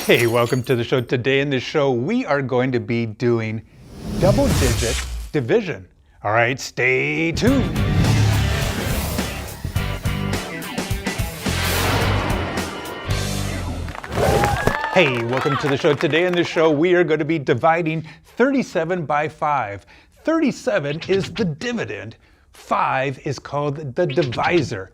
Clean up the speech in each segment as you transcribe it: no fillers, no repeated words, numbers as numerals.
Hey, welcome to the show. Today in the show, we are going to be doing double-digit division. All right, stay tuned. Hey, welcome to the show. Today in the show, we are going to be dividing 37 by 5. 37 is the dividend. 5 is called the divisor.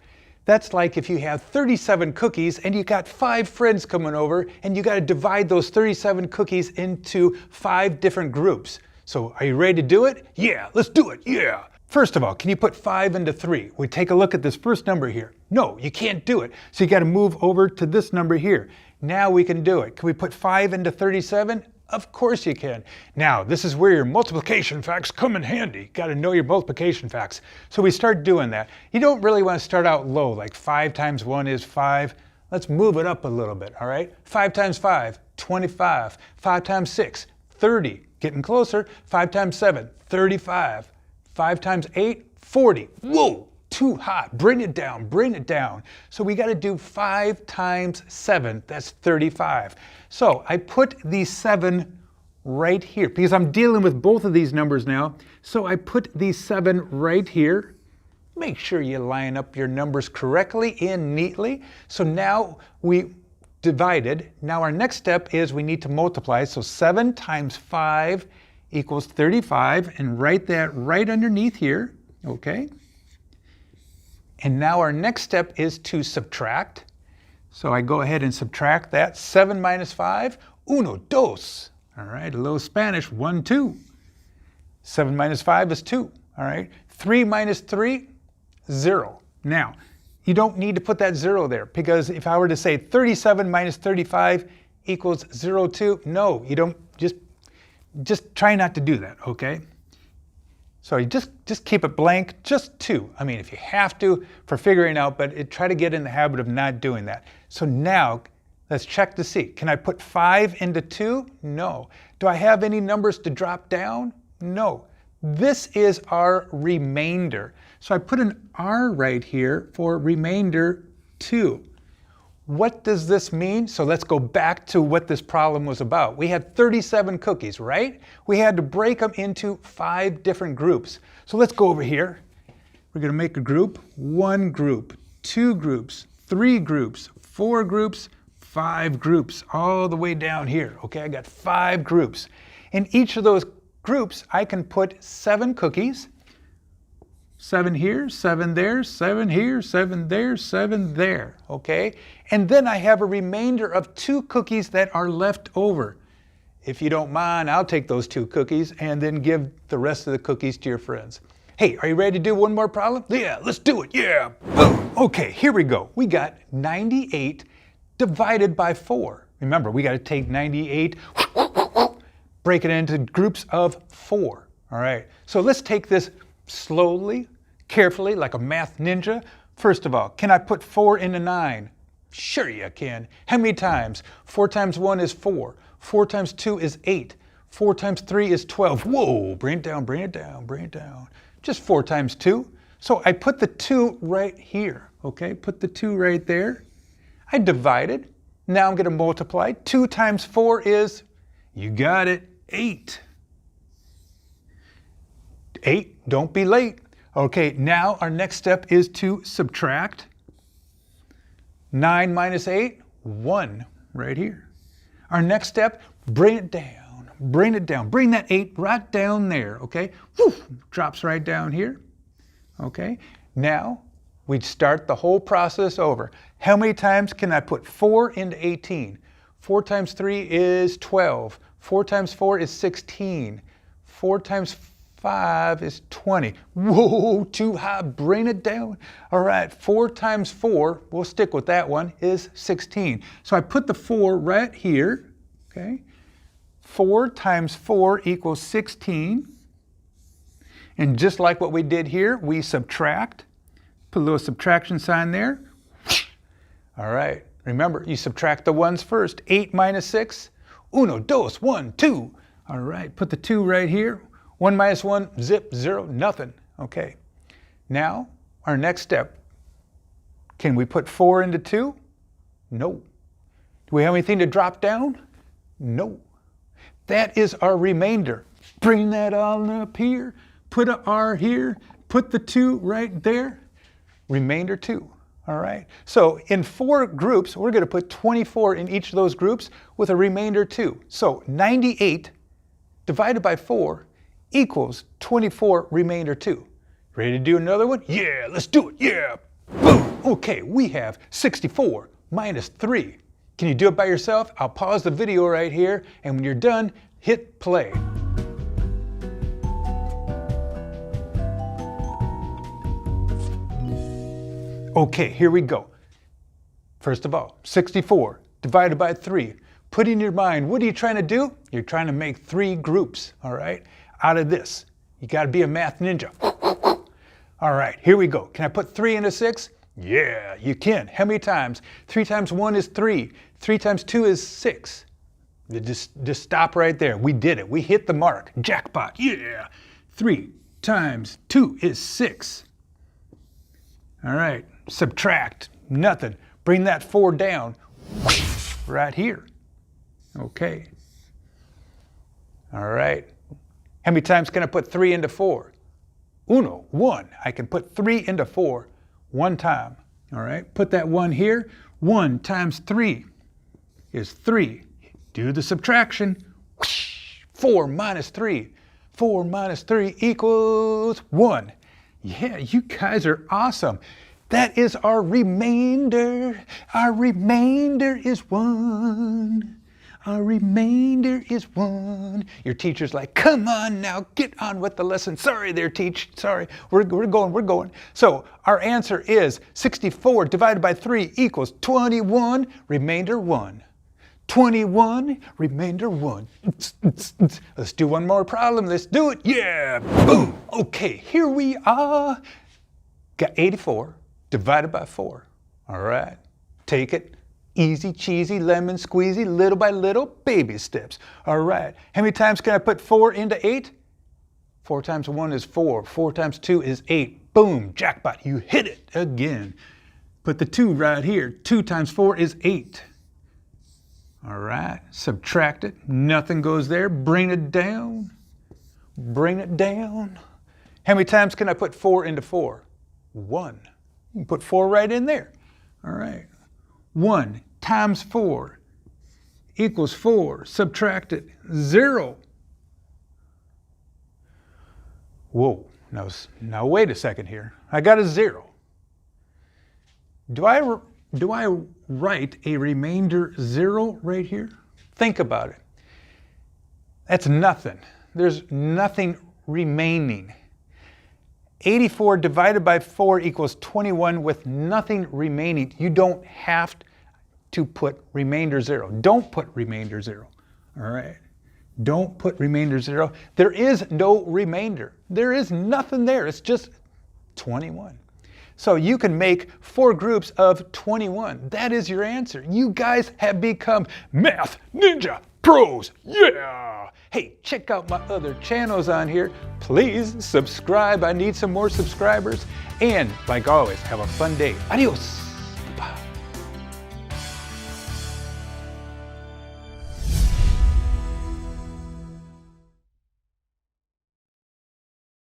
That's like if you have 37 cookies and you got 5 friends coming over and you got to divide those 37 cookies into 5 different groups. So are you ready to do it? Yeah, let's do it, yeah. First of all, can you put 5 into 3? We take a look at this first number here. No, you can't do it. So you got to move over to this number here. Now we can do it. Can we put 5 into 37? Of course you can. Now, this is where your multiplication facts come in handy. Got to know your multiplication facts. So we start doing that. You don't really want to start out low, like 5 times 1 is 5. Let's move it up a little bit, all right? 5 times 5, 25. 5 times 6, 30. Getting closer. 5 times 7, 35. 5 times 8, 40. Whoa, too hot. Bring it down, bring it down. So we got to do 5 times 7. That's 35. So I put the 7 right here because I'm dealing with both of these numbers now. So I put the 7 right here. Make sure you line up your numbers correctly and neatly. So now we divided. Now our next step is we need to multiply. So 7 times 5 equals 35, and write that right underneath here, okay? And now our next step is to subtract. So I go ahead and subtract that. 7 minus 5, uno, dos. All right, a little Spanish, 1, 2. 7 minus 5 is 2, all right? 3 minus 3, 0. Now, you don't need to put that 0 there, because if I were to say 37 minus 35 equals 0, 2, no, you don't, just try not to do that, okay? So you just keep it blank, just 2. I mean, if you have to for figuring out, but try to get in the habit of not doing that. So now, let's check to see. Can I put 5 into 2? No. Do I have any numbers to drop down? No. This is our remainder. So I put an R right here for remainder 2. What does this mean? So let's go back to what this problem was about. We had 37 cookies, right? We had to break them into 5 different groups. So let's go over here. We're going to make a group, 1 group, 2 groups, 3 groups, 4 groups, 5 groups, all the way down here. Okay, I got 5 groups. In each of those groups, I can put 7 cookies. 7 here, 7 there, 7 here, 7 there, 7 there, okay? And then I have a remainder of 2 cookies that are left over. If you don't mind, I'll take those 2 cookies and then give the rest of the cookies to your friends. Hey, are you ready to do one more problem? Yeah, let's do it, yeah. Boom. Okay, here we go. We got 98 divided by 4. Remember, we got to take 98, break it into groups of 4, all right? So let's take this slowly, carefully, like a math ninja. First of all, can I put 4 into 9? Sure you can. How many times? 4 times 1 is 4. 4 times 2 is 8. 4 times 3 is 12. Whoa, bring it down, bring it down, bring it down. Just 4 times 2. So I put the 2 right here, okay? Put the 2 right there. I divided. Now I'm going to multiply. 2 times 4 is, you got it, 8. 8, don't be late. Okay, now our next step is to subtract. 9 minus 8, 1, right here. Our next step, bring it down, bring it down. Bring that 8 right down there, okay? Woo, drops right down here, okay? Now, we start the whole process over. How many times can I put 4 into 18? 4 times 3 is 12. 4 times 4 is 16. 4 times 5 is 20. Whoa, too high, bring it down. All right, 4 times 4, we'll stick with that one, is 16. So I put the 4 right here, okay? 4 times 4 equals 16. And just like what we did here, we subtract. Put a little subtraction sign there. All right, remember, you subtract the ones first. 8 minus 6, uno, dos, 1, 2. All right, put the 2 right here. 1 minus 1, zip, 0, nothing. Okay. Now, our next step. Can we put 4 into 2? No. Do we have anything to drop down? No. That is our remainder. Bring that on up here. Put an R here. Put the 2 right there. Remainder 2. All right. So in 4 groups, we're going to put 24 in each of those groups with a remainder 2. So 98 divided by 4 equals 24 remainder 2. Ready to do another one? Yeah, let's do it. Yeah. Boom. Okay, we have 64 minus 3. Can you do it by yourself? I'll pause the video right here, and when you're done, hit play. Okay, here we go. First of all, 64 divided by 3. Put in your mind, what are you trying to do? You're trying to make 3 groups, all right, out of this. You got to be a math ninja. All right, here we go. Can I put 3 into 6? Yeah, you can. How many times? 3 times 1 is 3. 3 times 2 is 6. Just stop right there. We did it. We hit the mark. Jackpot. Yeah. 3 times 2 is 6. All right. Subtract. Nothing. Bring that 4 down. Right here. Okay. All right. How many times can I put 3 into 4? Uno. 1. I can put 3 into 4 1 time. All right. Put that 1 here. 1 times 3 is 3. Do the subtraction. 4 minus 3. 4 minus 3 equals 1. Yeah, you guys are awesome. That is our remainder. Our remainder is 1. Our remainder is 1. Your teacher's like, come on now, get on with the lesson. Sorry there, teach. Sorry, we're going. So our answer is 64 divided by 3 equals 21, remainder 1. 21, remainder 1. Let's do one more problem. Let's do it. Yeah, boom. Okay, here we are. Got 84 divided by 4. All right, take it. Easy cheesy, lemon squeezy, little by little, baby steps. All right, how many times can I put 4 into 8? 4 times 1 is 4. 4 times 2 is 8. Boom, jackpot, you hit it again. Put the 2 right here. 2 times 4 is 8. All right, subtract it. Nothing goes there. Bring it down. Bring it down. How many times can I put 4 into 4? 1. You can put 4 right in there. All right. 1 times 4 equals 4. Subtract it. 0. Whoa. Now wait a second here. I got a 0. Do I write a remainder 0 right here? Think about it. That's nothing. There's nothing remaining. 84 divided by 4 equals 21 with nothing remaining. You don't have to put remainder 0. Don't put remainder 0. All right? Don't put remainder 0. There is no remainder. There is nothing there. It's just 21. So you can make 4 groups of 21. That is your answer. You guys have become Math Ninja Pros. Yeah! Hey, check out my other channels on here. Please subscribe. I need some more subscribers. And like always, have a fun day. Adios!